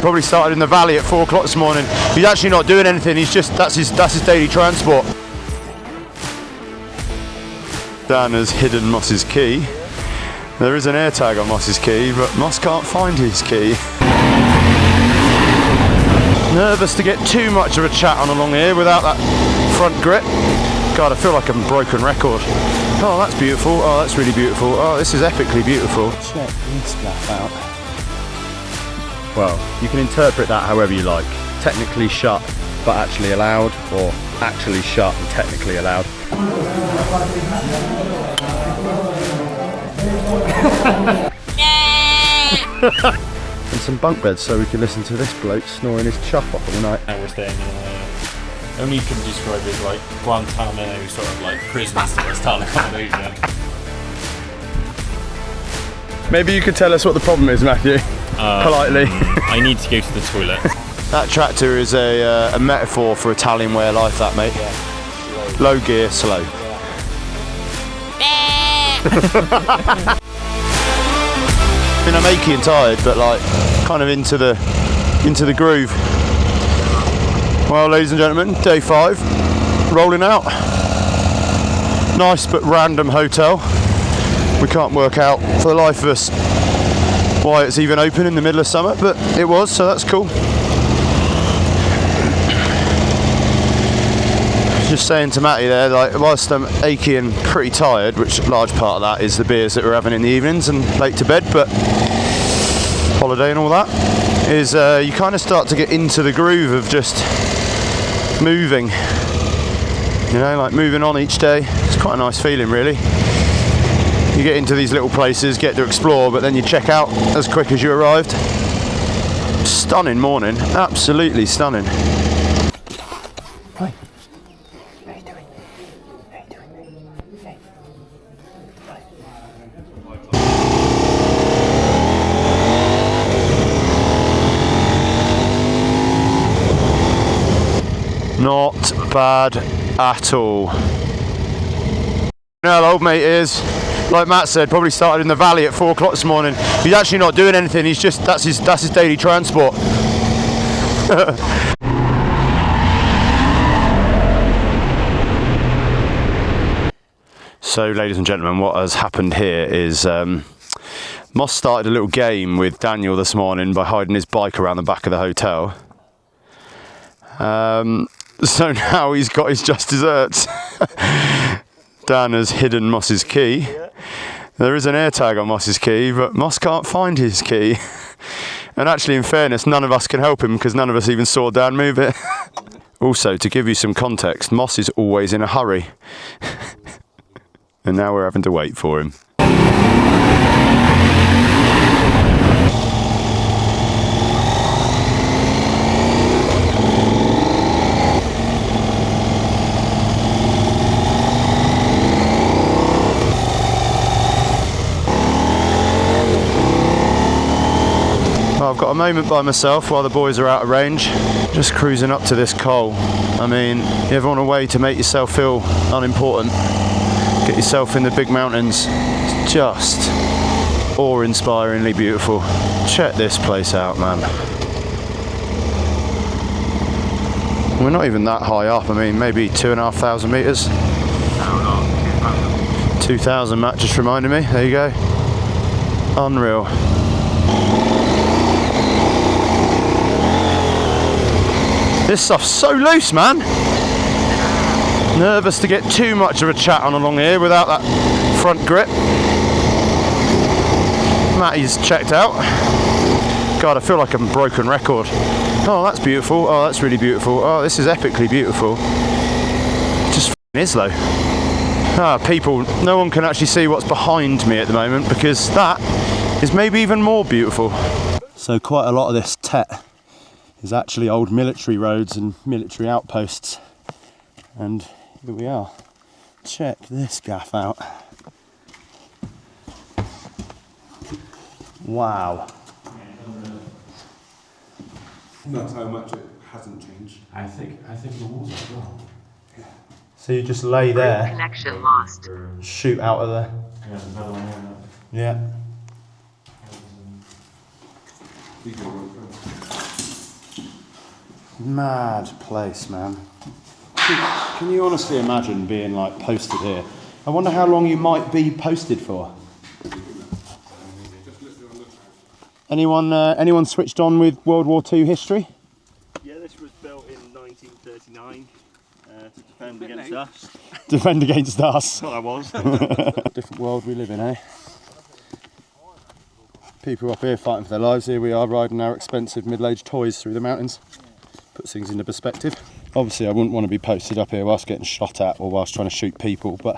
Probably started in the valley at 4 o'clock this morning. He's actually not doing anything. That's his daily transport. Dan has hidden Moss's key. There is an air tag on Moss's key, but Moss can't find his key. Nervous to get too much of a chat on along here without that front grip. God, I feel like a broken record. Oh, that's beautiful. Oh, that's really beautiful. Oh, this is epically beautiful. Check this stuff out. Well, you can interpret that however you like. Technically shut, but actually allowed, or actually shut and technically allowed. And some bunk beds so we can listen to this bloke snoring his chuff off all night. And we're staying in only you can describe it like Guantanamo sort of like prison style accommodation. Maybe you could tell us what the problem is, Matthew, politely. I need to go to the toilet. That tractor is a metaphor for Italian way of life, that, mate. Yeah. Low gear, slow. I'm achy and tired, but like kind of into the groove. Well, ladies and gentlemen, day 5, rolling out. Nice but random hotel. We can't work out for the life of us why it's even open in the middle of summer, but it was, so that's cool. Just saying to Matty there, like, whilst I'm achy and pretty tired, which a large part of that is the beers that we're having in the evenings and late to bed, but holiday and all that, is you kind of start to get into the groove of just moving, you know, like moving on each day. It's quite a nice feeling, really. You get into these little places, get to explore, but then you check out as quick as you arrived. Stunning morning, absolutely stunning. Hi. How you doing? How you doing? Hey. Not bad at all. How old mate is, like Matt said, probably started in the valley at 4 o'clock this morning. He's actually not doing anything. That's his daily transport. So, ladies and gentlemen, what has happened here is Moss started a little game with Daniel this morning by hiding his bike around the back of the hotel. So now he's got his just desserts. Dan has hidden Moss's key. There is an air tag on Moss's key, but Moss can't find his key. And actually, in fairness, none of us can help him because none of us even saw Dan move it. Also, to give you some context, Moss is always in a hurry. And now we're having to wait for him. I've got a moment by myself while the boys are out of range, just cruising up to this coal. I mean, you ever on a way to make yourself feel unimportant, get yourself in the big mountains, it's just awe-inspiringly beautiful. Check this place out, man. We're not even that high up, I mean maybe 2,500 metres. 2,000, Matt just reminded me, there you go. Unreal. This stuff's so loose, man. Nervous to get too much of a chat on along here without that front grip. Matty's checked out. God, I feel like a broken record. Oh, that's beautiful. Oh, that's really beautiful. Oh, this is epically beautiful. It just is though. People, no one can actually see what's behind me at the moment because that is maybe even more beautiful. So quite a lot of this TET is actually old military roads and military outposts. And here we are. Check this gaff out. Wow. That's how much it hasn't changed. I think the walls as well. So you just lay there, connection lost. shoot out of there. Yeah, there's another one here. Yeah. You go real quick. Mad place, man. Can you honestly imagine being like posted here? I wonder how long you might be posted for. Anyone switched on with World War II history? Yeah, this was built in 1939 to defend against us. Defend against us. Well, I was. Different world we live in, eh? People up here fighting for their lives. Here we are riding our expensive middle-aged toys through the mountains. Puts things into perspective. Obviously I wouldn't want to be posted up here whilst getting shot at or whilst trying to shoot people, but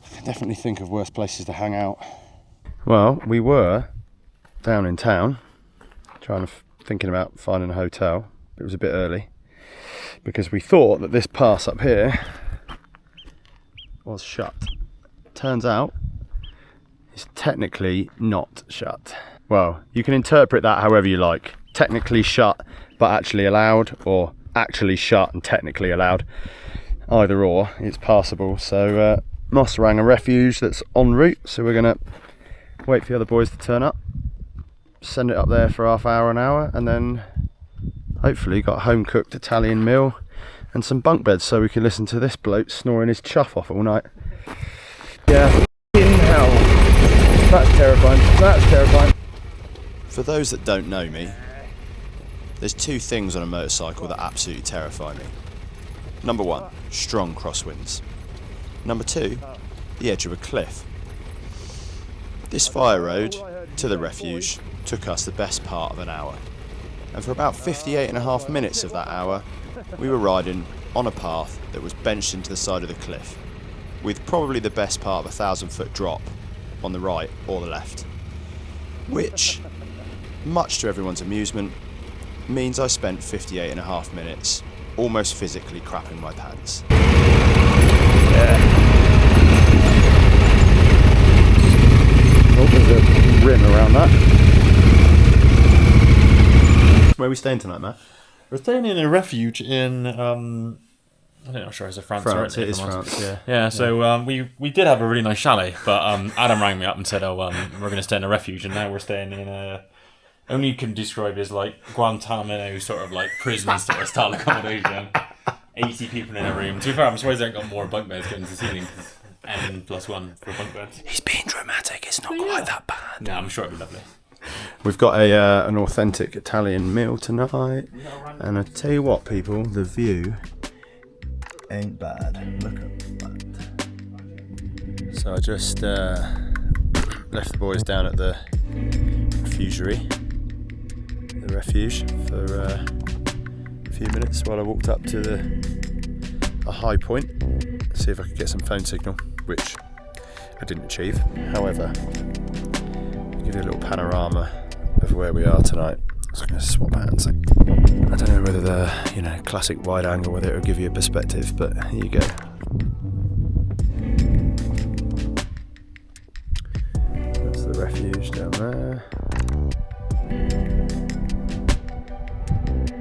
I can definitely think of worse places to hang out. Well, we were down in town thinking about finding a hotel. It was a bit early because we thought that this pass up here was shut. Turns out it's technically not shut. Well, you can interpret that however you like. Technically shut but actually allowed, or actually shut and technically allowed. Either or, it's passable. So Moss rang a refuge that's en route, so we're gonna wait for the other boys to turn up, send it up there for half hour, an hour, and then hopefully got a home cooked Italian meal and some bunk beds so we can listen to this bloke snoring his chuff off all night. Yeah, f***ing hell. That's terrifying. That's terrifying. For those that don't know me, there's two things on a motorcycle that absolutely terrify me. Number one, strong crosswinds. Number two, the edge of a cliff. This fire road to the refuge took us the best part of an hour. And for about 58.5 minutes of that hour, we were riding on a path that was benched into the side of the cliff, with probably the best part of a 1,000-foot drop on the right or the left. Which, much to everyone's amusement, means I spent 58.5 minutes almost physically crapping my pants. Yeah. Oh, there's a rim around that. Where are we staying tonight, Matt? We're staying in a refuge in I'm not sure, is it France? France, it is France, yeah. Yeah, so we did have a really nice chalet, but Adam rang me up and said, we're going to stay in a refuge, and now we're staying in a, only you can describe it as like Guantanamo sort of like prison sort of style accommodation. 80 people in a room. To be fair, I'm surprised they haven't got more bunk beds getting to the ceiling, because N+1 for bunk beds. He's being dramatic, it's not quite that bad. No, I'm sure it'll be lovely. We've got an authentic Italian meal tonight, and I tell you what, people, the view ain't bad. Look at that. So I just left the boys down at the refuge for a few minutes while I walked up to a high point, see if I could get some phone signal, which I didn't achieve. However, I'll give you a little panorama of where we are tonight. I'm just going to swap hands. I don't know whether the classic wide angle, whether it will give you a perspective, but here you go. That's the refuge down there.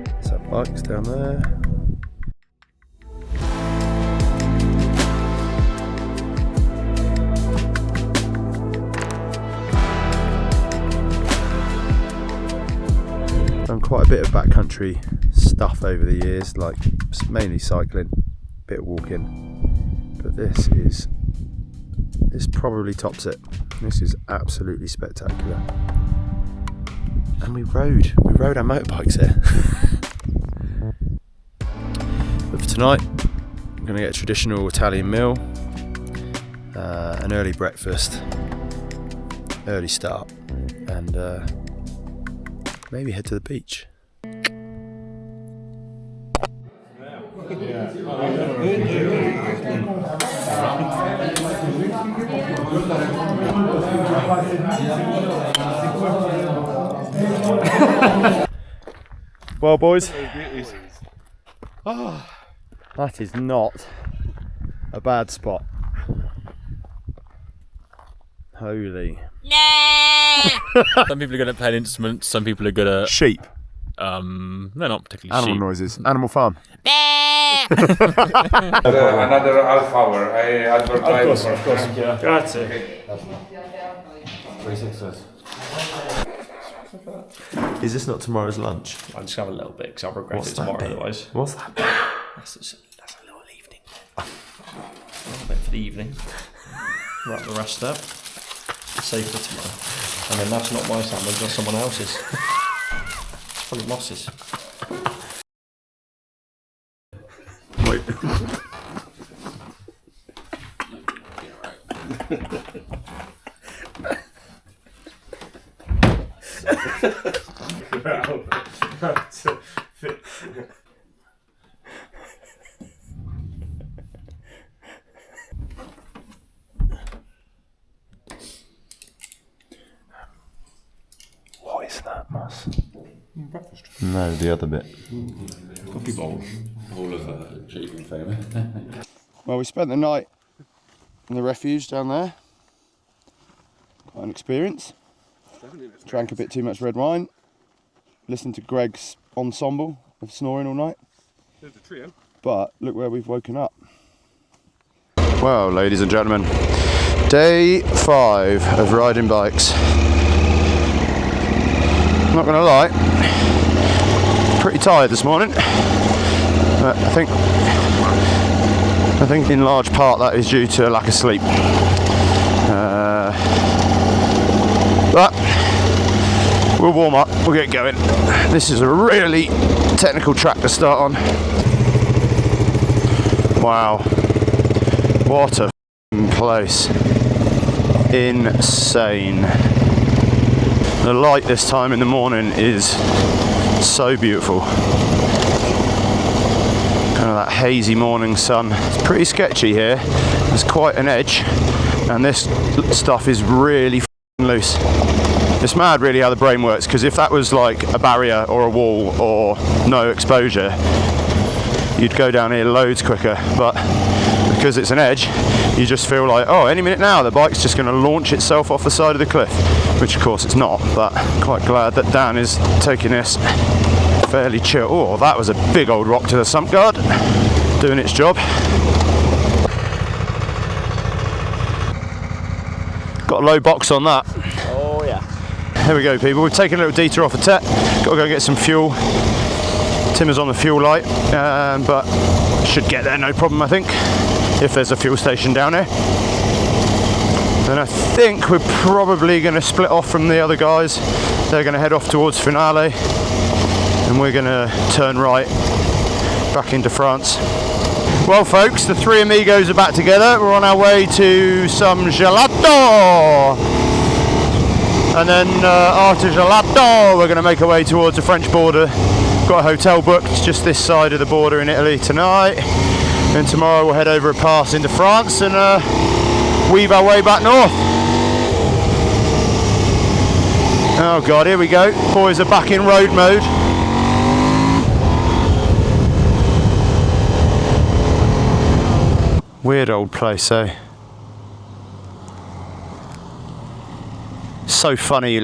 There's our bikes down there. Done quite a bit of backcountry stuff over the years, like mainly cycling, a bit of walking, but this probably tops it. This is absolutely spectacular. And we rode our motorbikes here. But for tonight, I'm going to get a traditional Italian meal, an early breakfast, early start, and maybe head to the beach. Well, boys, that is not a bad spot. Holy. Some people are good at playing instruments, some people are good at Sheep. no, not particularly Animal sheep. noises. Animal farm. Another half hour. I advertise. Of course. Grazie. Is this not tomorrow's lunch? I'll just have a little bit because I'll regret What's it that tomorrow bit? otherwise. What's that? That's a little evening. A little bit for the evening. Wrap the rest up. Save for tomorrow. And then that's not my sandwich, that's someone else's. Full of mosses. Wait. What is that, Mus? Breakfast. No, the other bit. Coffee bowl. All of cheap and favour. Well, we spent the night in the refuge down there. Quite an experience. Drank a bit too much red wine. Listened to Greg's ensemble of snoring all night. There's a trio. But look where we've woken up. Well, ladies and gentlemen, day 5 of riding bikes. I'm not gonna lie, pretty tired this morning. But I think in large part that is due to a lack of sleep. But we'll warm up, we'll get going. This is a really technical track to start on. Wow, what a place. Insane. The light this time in the morning is so beautiful. Kind of that hazy morning sun. It's pretty sketchy here. There's quite an edge, and this stuff is really f***ing loose. It's mad really how the brain works, because if that was like a barrier or a wall or no exposure, you'd go down here loads quicker, but because it's an edge, you just feel like, oh, any minute now the bike's just going to launch itself off the side of the cliff, which of course it's not, but quite glad that Dan is taking this fairly chill. Oh, that was a big old rock to the sump guard, doing its job. Got a low box on that. Oh yeah. Here we go, people. We've taken a little detour off the TET. Got to go get some fuel. Timmer's on the fuel light, but should get there no problem, I think, if there's a fuel station down here. Then I think we're probably going to split off from the other guys. They're going to head off towards Finale, and we're going to turn right back into France. Well, folks, the three amigos are back together. We're on our way to some gelato, and then after gelato we're going to make our way towards the French border. Got a hotel booked just this side of the border in Italy tonight, and tomorrow we'll head over a pass into France and weave our way back north. Oh god, here we go. Boys are back in road mode. Weird old place, eh? So funny,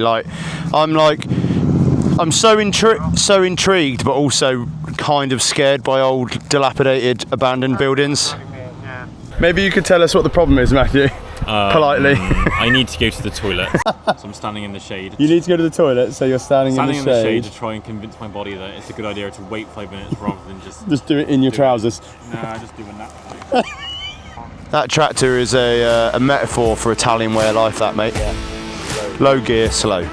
I'm so intrigued, but also kind of scared by old, dilapidated, abandoned buildings. Maybe you could tell us what the problem is, Matthew. Politely. I need to go to the toilet, so I'm standing in the shade. You need to go to the toilet, so you're standing in the shade. To try and convince my body that it's a good idea to wait 5 minutes rather than just do it in your trousers. Nah, just doing that. That tractor is a metaphor for Italian way of life, that, mate. Low gear, slow.